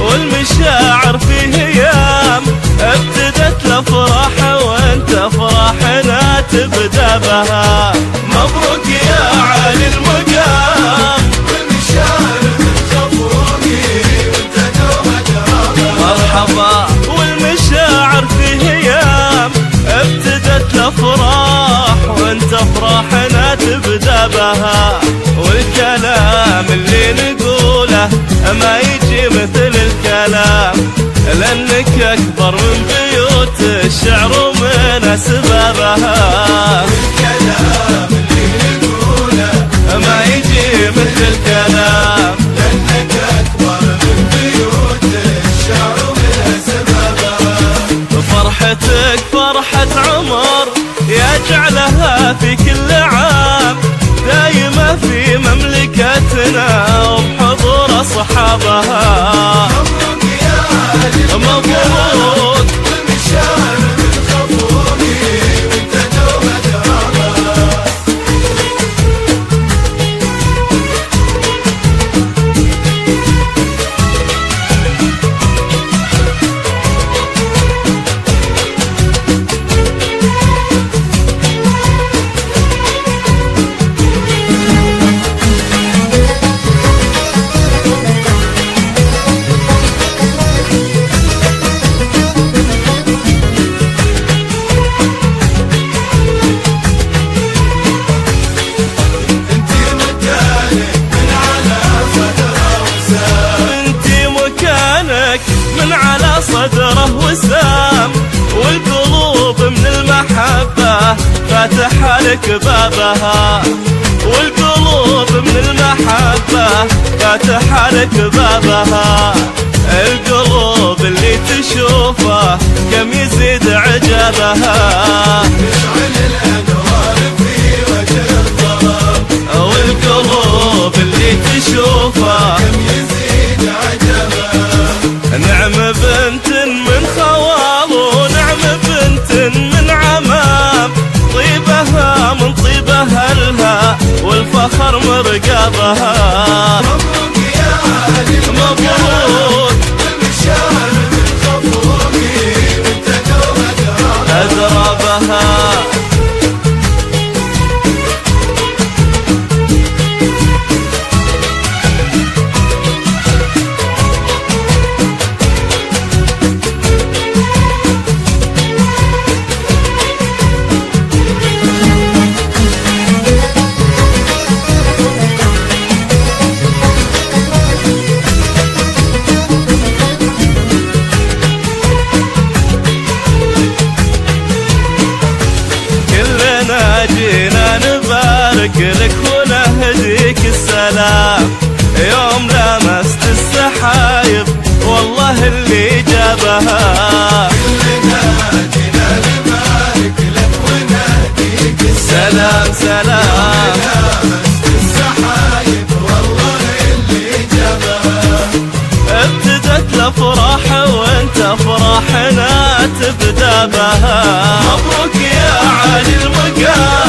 والمشاعر في هيام ابتدت الافراح وانت فرحنا تبدا بها. مبروك يا عالي المقام والمشاعر بالخفوقي وانت دومك رابها. مرحبا والمشاعر في هيام ابتدت الافراح وانت فرحنا تبدا بها. والكلام اللي نقوله ما يجي مثل الكلام لأنك أكبر من بيوت الشعر ومن أسبابها. الكلام اللي نقوله ما يجي مثل الكلام لأنك أكبر من بيوت الشعر ومن أسبابها. فرحتك فرحة عمر يجعلها في كل عام دايمة في مملكتنا وبحضور أصحابها. مبروك يا عالي مبروك والمشاعر بالخفوقي وانت دومك رابها. من على صدره وسام والقلوب من المحبة فاتحة لك بابها. والقلوب من المحبة فاتحة لك بابها. القلوب اللي تشوفه كم يزيد عجبها. تشعل الأنوار في وجه الظلام. والقلوب اللي تشوفه كم يزيد عجبها. نعم بنت من خوال ونعم بنت من عمام طيبها من طيب أهلها والفخر مرقبها. مبروك يا عالي مبروك والمشاعر بالخفوقي وانت دومك أدرابها. السنة تبدأ بها. مبروك يا علي المقام